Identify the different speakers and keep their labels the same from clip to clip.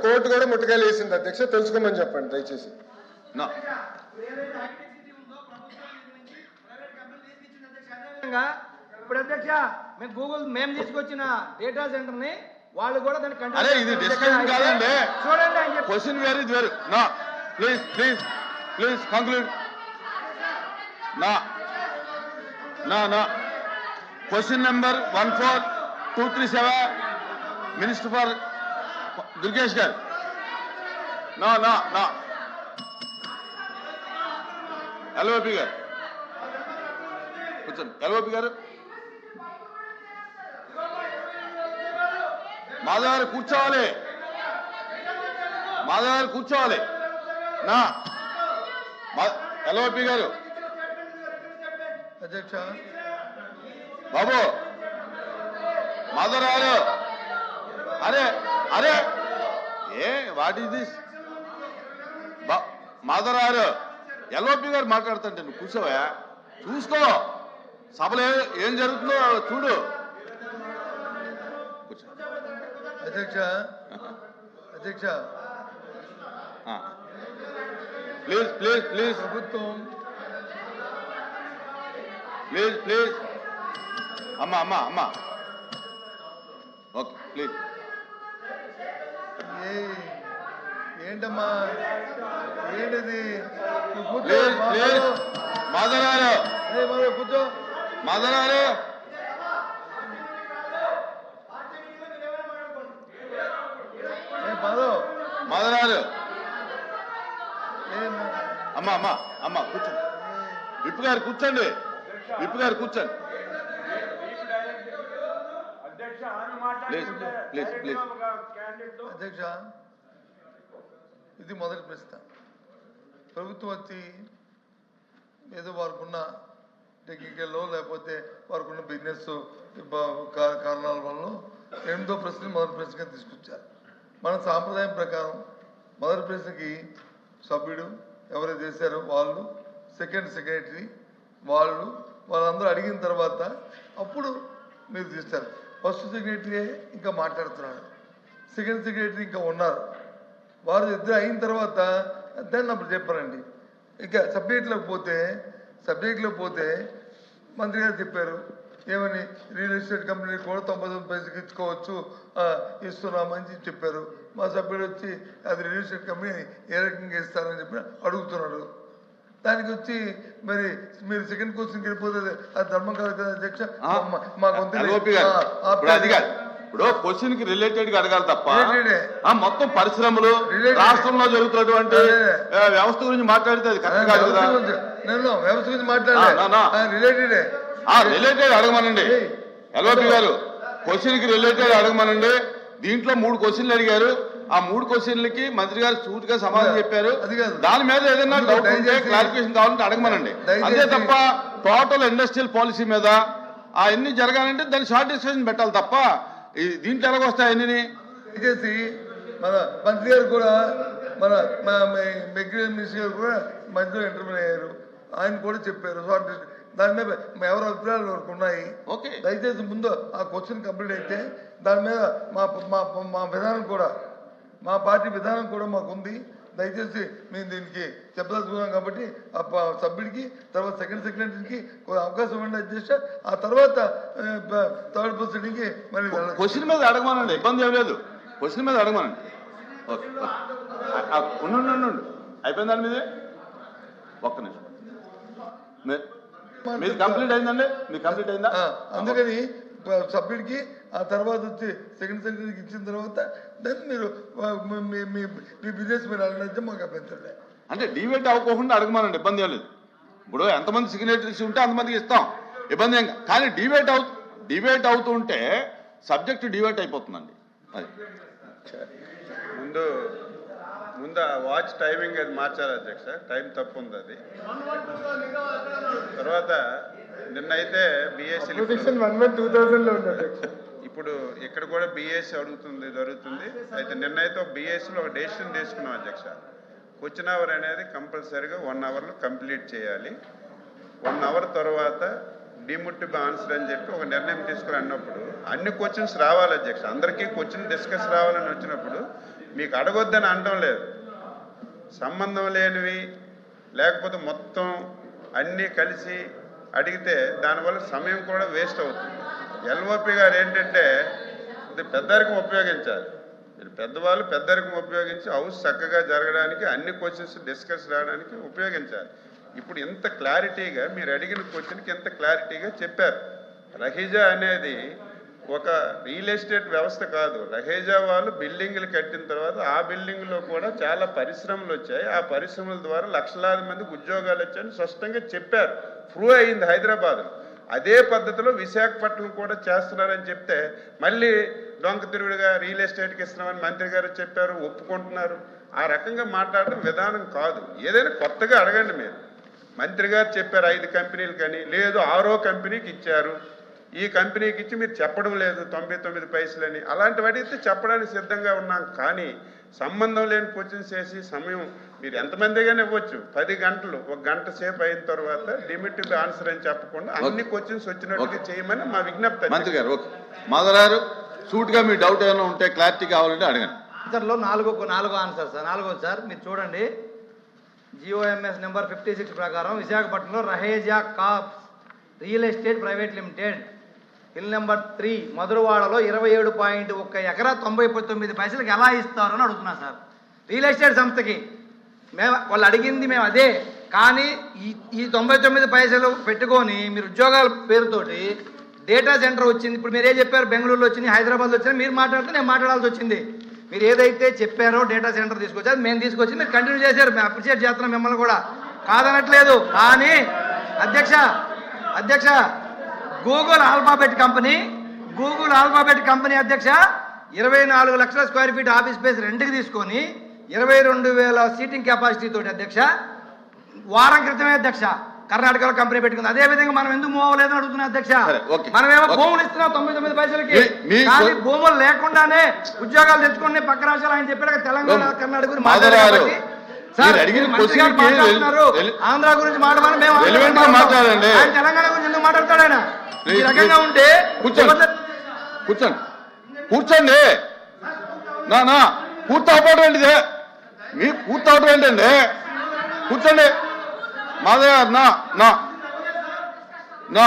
Speaker 1: Court కూడా ముట్టకాయలు వేసింది అధ్యక్ష, తెలుసుకోమని చెప్పండి దయచేసి.
Speaker 2: ఇప్పుడు అధ్యక్ష మేము గూగుల్ మేము తీసుకొచ్చిన డేటా సెంటర్ ని వాళ్ళు కూడా దాన్ని
Speaker 3: అరే ఇది డిస్కషన్ కాదండి,
Speaker 2: చూడండి
Speaker 3: క్వశ్చన్ వేరు ఇది వేరు. నా ప్లీజ్ ప్లీజ్ ప్లీజ్ కంక్లూడ్. నా నా నా question number 14237 minister for Durgesh గారు. నా నా నా ఎల్ఓపి గారు కూర్చోండి. ఎల్ఓపి గారు మాధవ్ గారు కూర్చోవాలి, మాధవ్ గారు కూర్చోవాలి. నా ఎల్ఓపి గారు
Speaker 4: అధ్యక్ష
Speaker 3: బాబు మాధవ్ గారు. అరే అరే ఏ వాట్ ఈస్ దిస్? మాధవ్ గారు ఎల్ఓపి గారు మాట్లాడుతుంటే నువ్వు కూర్చోవా, చూసుకో సభలో ఏం జరుగుతుందో చూడు.
Speaker 4: అధ్యక్ష అధ్యక్ష
Speaker 3: ప్లీజ్ ప్లీజ్ ప్లీజ్
Speaker 4: ప్రభుత్వం
Speaker 3: ప్లీజ్ ప్లీజ్ అమ్మా అమ్మా అమ్మా ఓకే ప్లీజ్.
Speaker 4: ఏంటమ్మా ఏంటిది?
Speaker 3: ప్లీజ్ ప్లీజ్ మాధవ్ గారు,
Speaker 4: కూర్చో
Speaker 3: మాధవ్ గారు. మాధవ్ గారు అమ్మా అమ్మా అమ్మా కూర్చోండి. విప్పు గారు కూర్చోండి, విప్పు గారు కూర్చోండి. Please please please.
Speaker 4: అధ్యక్ష ఇది మొదటి ప్రశ్న. ప్రభుత్వం వచ్చి ఏదో వారికున్న టెక్నికల్లో లేకపోతే వారికున్న బిజినెస్ కారణాల వల్ల 8వ ప్రశ్న మొదటి ప్రశ్నగా తీసుకొచ్చారు. మన సాంప్రదాయం ప్రకారం మొదటి ప్రశ్నకి సభ్యుడు ఎవరైతే చేశారో వాళ్ళు, సెకండ్ సెక్రటరీ వాళ్ళందరూ అడిగిన తర్వాత అప్పుడు మీరు తీస్తారు. ఫస్ట్ సెక్రటరీ ఇంకా మాట్లాడుతున్నాడు, సెకండ్ సెక్రటరీ ఇంకా ఉన్నారు, వారు ఇద్దరు అయిన తర్వాత దాన్ని అప్పుడు చెప్పారండి. ఇంకా సబ్జెక్ట్లోకి పోతే మంత్రి గారు చెప్పారు ఏమని, రియల్ ఎస్టేట్ కంపెనీ కూడా 99 పైసలకి ఇచ్చుకోవచ్చు ఇస్తున్నామని చెప్పారు. మా సభ్యుడు వచ్చి అది రియల్ ఎస్టేట్ కంపెనీ ఏ రకంగా ఇస్తారని చెప్పి అడుగుతున్నాడు. దానికి వచ్చి మరి మీరు సెకండ్ క్వశ్చన్కి వెళ్ళిపోతే అది ధర్మం కాదు కదా అధ్యక్ష.
Speaker 3: ఇప్పుడు క్వశ్చన్ కి రిలేటెడ్ గా అడగాలి తప్ప మొత్తం పరిశ్రమలు రాష్ట్రంలో జరుగుతున్నటువంటి వ్యవస్థ గురించి మాట్లాడితే అది కరెక్ట్ కాదు కదా.
Speaker 4: నేను వ్యవస్థ గురించి మాట్లాడాలి,
Speaker 3: రిలేటెడ్ అడగమనండి. ఎల్ఓపి గారు క్వశ్చన్ కి రిలేటెడ్ అడగమనండి. దీంట్లో 3 క్వశ్చన్లు అడిగారు, ఆ 3 క్వశ్చన్లకి మంత్రి గారు సూటిగా సమాధానం చెప్పారు. దాని మీద ఏదైనా డౌట్ ఉంటే క్లారిఫికేషన్ కావాలంటే అడగమనండి. అంతే తప్ప టోటల్ ఇండస్ట్రియల్ పాలసీ మీద అవన్నీ జరగాలంటే దాన్ని షార్ట్ డిస్కషన్ పెట్టాలి తప్ప దీంట్లో ఎలాగొస్తాయి అన్ని.
Speaker 4: దయచేసి మన మంత్రి గారు కూడా మన మినిస్టర్ గారు కూడా మధ్యలో ఇంటర్వ్యూ అయ్యారు, ఆయన కూడా చెప్పారు షార్ట్ డిస్కషన్. దాని మీద ఎవరి అభిప్రాయాలు వరకు ఉన్నాయి. దయచేసి ముందు ఆ క్వశ్చన్ కంప్లీట్ అయితే దాని మీద మా విధానం కూడా, మా పార్టీ విధానం కూడా మాకు ఉంది. దయచేసి మేము దీనికి చెప్పదలుచుకున్నాం కాబట్టి ఆ సభ్యుడికి తర్వాత సెకండ్ సెక్రటరీకి అవకాశం ఇవ్వండి అధ్యక్ష. ఆ తర్వాత థర్డ్ పర్సన్కి మరి
Speaker 3: క్వశ్చన్ మీద అడగమనండి, ఇబ్బంది ఏం లేదు. క్వశ్చన్ మీద అడగమనండి. ఓకే ఉండు అయిపోయింది. దాని మీద ఒక్క నిమిషం. మీది కంప్లీట్ అయిందండి, మీకు కంప్లీట్ అయిందా?
Speaker 4: అందుకని సభ్యుడికి ఆ తర్వాత వచ్చి సెకండ్ సెక్రటరీకి ఇచ్చిన తర్వాత దాన్ని మీరు మీ బిజినెస్ మీరు అడిగితే మాకు అభ్యంతరం.
Speaker 3: అంటే డిబేట్ అవ్వకుండా అడగమనండి, ఇబ్బంది ఏం లేదు. ఇప్పుడు ఎంతమంది సిగ్నేటరీస్ ఉంటే అంతమందికి ఇస్తాం, ఇబ్బంది ఏం. కానీ డిబేట్ అవుతుంటే సబ్జెక్ట్ డిబేట్ అయిపోతుందండి. అది
Speaker 5: ముందు వాచ్ టైమింగ్ అది మార్చాలి అధ్యక్ష, టైం తప్పు ఉంది అది. తర్వాత నిన్నైతే బిఎస్సీ ఇప్పుడు ఇక్కడ కూడా బిఎస్సీ జరుగుతుంది. అయితే నిన్నైతే ఒక బిఎస్సీలో ఒక డెసిషన్ తీసుకున్నాం అధ్యక్ష. క్వశ్చన్ అవర్ అనేది కంపల్సరీగా 1 అవర్లో కంప్లీట్ చేయాలి. 1 అవర్ తర్వాత డిముట్టిబుల్ ఆన్సర్ అని చెప్పి ఒక నిర్ణయం తీసుకుని అన్నప్పుడు అన్ని క్వశ్చన్స్ రావాలి అధ్యక్ష. అందరికీ క్వశ్చన్ డిస్కస్ రావాలని వచ్చినప్పుడు మీకు అడగొద్దని అనడం లేదు, సంబంధం లేనివి లేకపోతే మొత్తం అన్నీ కలిసి అడిగితే దానివల్ల సమయం కూడా వేస్ట్ అవుతుంది. ఎల్ఓపి గారు ఏంటంటే ఇది పెద్దరికం ఉపయోగించాలి. మీరు పెద్దవాళ్ళు పెద్దరికం ఉపయోగించి హౌస్ చక్కగా జరగడానికి అన్ని క్వశ్చన్స్ డిస్కస్ రావడానికి ఉపయోగించాలి. ఇప్పుడు ఇంత క్లారిటీగా మీరు అడిగిన క్వశ్చన్కి ఎంత క్లారిటీగా చెప్పారు. రహీజా అనేది ఒక రియల్ ఎస్టేట్ వ్యవస్థ కాదు. రహేజా వాళ్ళు బిల్డింగ్లు కట్టిన తర్వాత ఆ బిల్డింగ్లో కూడా చాలా పరిశ్రమలు వచ్చాయి. ఆ పరిశ్రమల ద్వారా లక్షలాది మందికి ఉద్యోగాలు వచ్చాయని స్పష్టంగా చెప్పారు. ప్రూవ్ అయింది హైదరాబాద్లో. అదే పద్ధతిలో విశాఖపట్నం కూడా చేస్తున్నారని చెప్తే మళ్ళీ డొంక తిరుగుడుగా రియల్ ఎస్టేట్కి ఇస్తున్నామని మంత్రి గారు చెప్పారు, ఒప్పుకుంటున్నారు. ఆ రకంగా మాట్లాడడం విధానం కాదు. ఏదైనా కొత్తగా అడగండి. మీరు మంత్రి గారు చెప్పారు 5 కంపెనీలు కానీ, లేదు 6వ కంపెనీకి ఇచ్చారు, ఈ కంపెనీకి ఇచ్చి మీరు చెప్పడం లేదు 99 పైసలని. అలాంటివి అడిగితే చెప్పడానికి సిద్ధంగా ఉన్నాం. కానీ సంబంధం లేని క్వశ్చన్స్ చేసి సమయం మీరు ఎంతమందిగానే ఇవ్వచ్చు. 10 గంటలు 1 గంట సేపు అయిన తర్వాత డిమిటివ్ ఆన్సర్ అని చెప్పకుండా అన్ని క్వశ్చన్స్ వచ్చినట్టుగా చేయమని మా విజ్ఞప్తి.
Speaker 3: మంత్రి గారు ఓకే. మాధవరారు సూట్గా మీ డౌట్ ఏమైనా ఉంటే క్లారిటీ కావాలంటే అడగండి.
Speaker 2: ఆన్సర్లో నాలుగో ఆన్సర్ సార్. నాలుగోది సార్ మీరు చూడండి. జిఓఎంఎస్ నెంబర్ 56 ప్రకారం విశాఖపట్నంలో Raheja corps real estate private limited bill number 3 మధురవాడలో 27.1 ఎకరా 99 పైసలకు ఎలా ఇస్తారని అడుగుతున్నా సార్. రియల్ ఎస్టేట్ సంస్థకి వాళ్ళు అడిగింది మేము అదే. కానీ ఈ 99 పైసలు పెట్టుకొని మీరు ఉద్యోగాల పేరుతోటి డేటా సెంటర్ వచ్చింది. ఇప్పుడు మీరు ఏం చెప్పారు, బెంగళూరులో వచ్చింది, హైదరాబాద్లో వచ్చింది. మీరు మాట్లాడితే నేను మాట్లాడాల్సి వచ్చింది. మీరు ఏదైతే చెప్పారో డేటా సెంటర్ తీసుకొచ్చారు, మేము తీసుకొచ్చి మీరు కంటిన్యూ చేశారు. మేము అప్రిషియేట్ చేస్తున్నాం మిమ్మల్ని కూడా, కాదనట్లేదు. కానీ అధ్యక్ష గూగుల్ ఆల్ఫాబెట్ కంపెనీ అధ్యక్ష 24 లక్షల స్క్వేర్ ఫీట్ ఆఫీస్ స్పేస్ రెంట్కి తీసుకొని 22,000 సీటింగ్ కెపాసిటీ తోటి అధ్యక్ష వారం క్రితమే అధ్యక్ష కర్ణాటకలో కంపెనీ పెట్టుకుంది. అదే విధంగా మనం ఎందుకు మూవ్ అవ్వలేదని అడుగుతున్నా అధ్యక్ష. మనమేమో భూములు ఇస్తున్నాం 99 పైసలకి, కానీ భూములు లేకుండానే ఉద్యోగాలు తెచ్చుకుని పక్క రాష్ట్రాలు ఆయన చెప్పాడు తెలంగాణ కర్ణాటక గురించి మాట్లాడుతున్నారు. ఆంధ్ర గురించి మాట్లాడాలని మేము ఆయన తెలంగాణ గురించి ఎందుకు మాట్లాడతాడు? ఆయన ఈ రకంగా ఉంటే
Speaker 3: కూర్చోండి నా పూర్తవడం ఏంటిదే, మీ పూర్తవడం ఏంటండి? కూర్చోండి మాధవ్ గారు. నా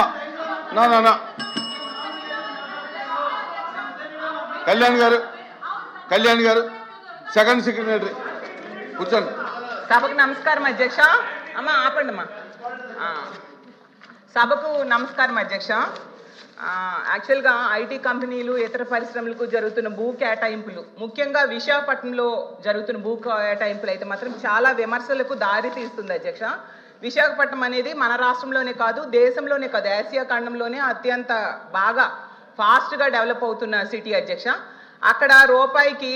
Speaker 3: కళ్యాణ్ గారు సెకండ్ సెక్రటరీ కూర్చోండి.
Speaker 6: సభకు నమస్కారం అధ్యక్ష. అమ్మా ఆపండి అమ్మా. సభకు నమస్కారం అధ్యక్ష. యాక్చువల్గా ఐటీ కంపెనీలు ఇతర పరిశ్రమలకు జరుగుతున్న భూ కేటాయింపులు, ముఖ్యంగా విశాఖపట్నంలో జరుగుతున్న భూ కేటాయింపులు అయితే మాత్రం చాలా విమర్శలకు దారి తీస్తుంది అధ్యక్ష. విశాఖపట్నం అనేది మన రాష్ట్రంలోనే కాదు, దేశంలోనే కాదు, ఆసియా ఖండంలోనే అత్యంత బాగా ఫాస్ట్గా డెవలప్ అవుతున్న సిటీ అధ్యక్ష. అక్కడ రూపాయికి